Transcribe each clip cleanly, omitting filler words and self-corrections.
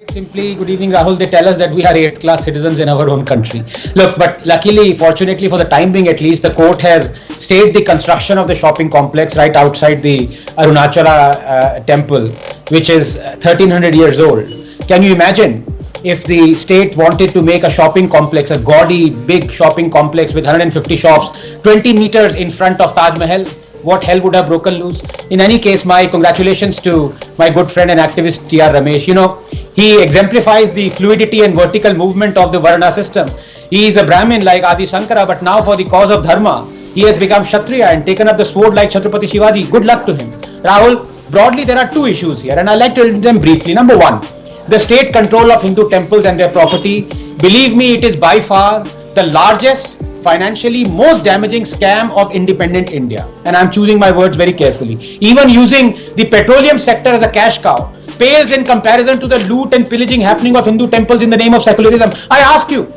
Simply, good evening, Rahul. They tell us that we are 8th class citizens in our own country. Look, but luckily, fortunately, for the time being at least, the court has stayed the construction of the shopping complex right outside the Arunachala temple, which is 1300 years old. Can you imagine if the state wanted to make a shopping complex, a gaudy, big shopping complex with 150 shops, 20 meters in front of Taj Mahal? What hell would have broken loose? In any case, my congratulations to my good friend and activist T.R. Ramesh. You know, he exemplifies the fluidity and vertical movement of the Varna system. He is a Brahmin like Adi Shankara, but now for the cause of Dharma, he has become Kshatriya and taken up the sword like Chhatrapati Shivaji. Good luck to him. Rahul, broadly there are two issues here and I'd like to read them briefly. Number one, the state control of Hindu temples and their property. Believe me, it is by far the largest, financially most damaging scam of independent India. And I'm choosing my words very carefully. Even using the petroleum sector as a cash cow pales in comparison to the loot and pillaging happening of Hindu temples in the name of secularism. I ask you,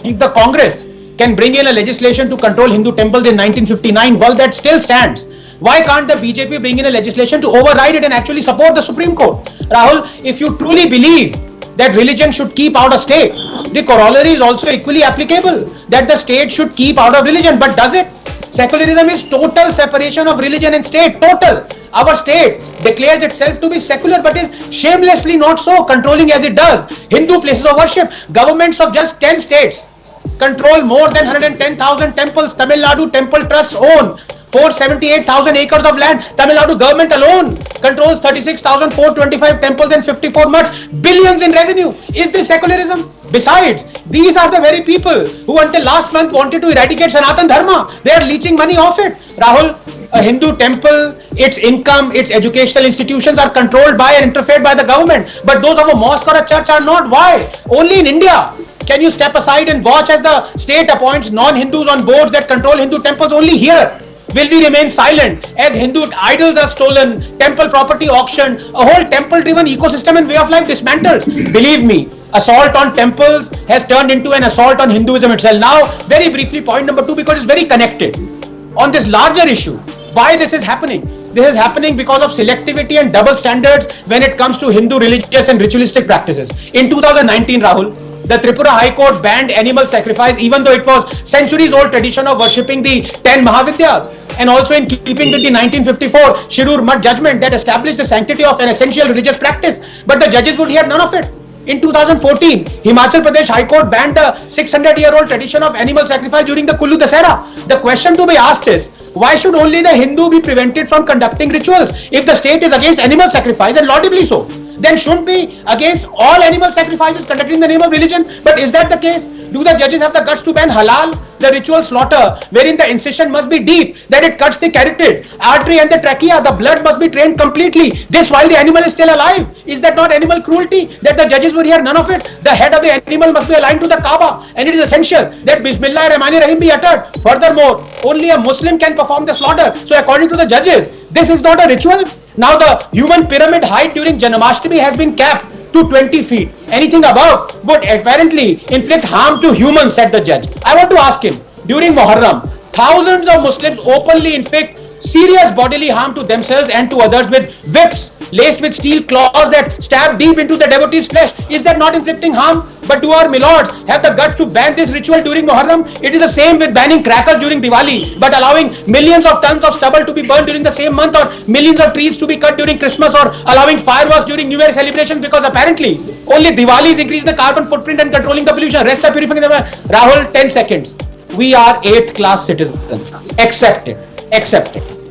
if the Congress can bring in a legislation to control Hindu temples in 1959, well, that still stands. Why can't the BJP bring in a legislation to override it and actually support the Supreme Court? Rahul, if you truly believe that religion should keep out of state, the corollary is also equally applicable, that the state should keep out of religion. But does it? Secularism is total separation of religion and state, total. Our state declares itself to be secular but is shamelessly not so, controlling as it does Hindu places of worship. Governments of just 10 states control more than 110,000 temples. Tamil Nadu Temple Trust own 478,000 acres of land. Tamil Nadu government alone controls 36,425 temples and 54 mosques. Billions in revenue. Is this secularism? Besides, these are the very people who until last month wanted to eradicate Sanatan Dharma. They are leeching money off it. Rahul, a Hindu temple, its income, its educational institutions are controlled by and interfered by the government. But those of a mosque or a church are not. Why? Only in India can you step aside and watch as the state appoints non-Hindus on boards that control Hindu temples. Only here will we remain silent as Hindu idols are stolen, temple property auctioned, a whole temple-driven ecosystem and way of life dismantled. Believe me, assault on temples has turned into an assault on Hinduism itself. Now, very briefly, point number two, because it's very connected. On this larger issue, why this is happening? This is happening because of selectivity and double standards when it comes to Hindu religious and ritualistic practices. In 2019, Rahul, the Tripura High Court banned animal sacrifice even though it was centuries old tradition of worshipping the 10 Mahavidyas, and also in keeping with the 1954 Shirur Mutt judgment that established the sanctity of an essential religious practice. But the judges would hear none of it. In 2014, Himachal Pradesh High Court banned the 600-year-old tradition of animal sacrifice during the Kullu Dasara. The question to be asked is, why should only the Hindu be prevented from conducting rituals? If the state is against animal sacrifice, and laudably so, then shouldn't be against all animal sacrifices conducted in the name of religion. But is that the case? Do the judges have the guts to ban halal, the ritual slaughter, wherein the incision must be deep, that it cuts the carotid artery and the trachea, the blood must be drained completely, this while the animal is still alive? Is that not animal cruelty? That the judges would hear none of it. The head of the animal must be aligned to the Kaaba, and it is essential that Bismillah Rahman Rahim be uttered. Furthermore, only a Muslim can perform the slaughter. So according to the judges, this is not a ritual. Now the human pyramid height during Janmashtami has been capped to 20 feet. Anything above would apparently inflict harm to humans, said the judge. I want to ask him, during Muharram, thousands of Muslims openly inflict serious bodily harm to themselves and to others with whips laced with steel claws that stab deep into the devotee's flesh. Is that not inflicting harm? But do our milords have the guts to ban this ritual during Muharram? It is the same with banning crackers during Diwali, but allowing millions of tons of stubble to be burned during the same month, or millions of trees to be cut during Christmas, or allowing fireworks during New Year celebrations, because apparently only Diwali is increasing the carbon footprint and controlling the pollution. Rest are purifying the air. Rahul, 10 seconds. We are 8th class citizens. Accept it. Accept it.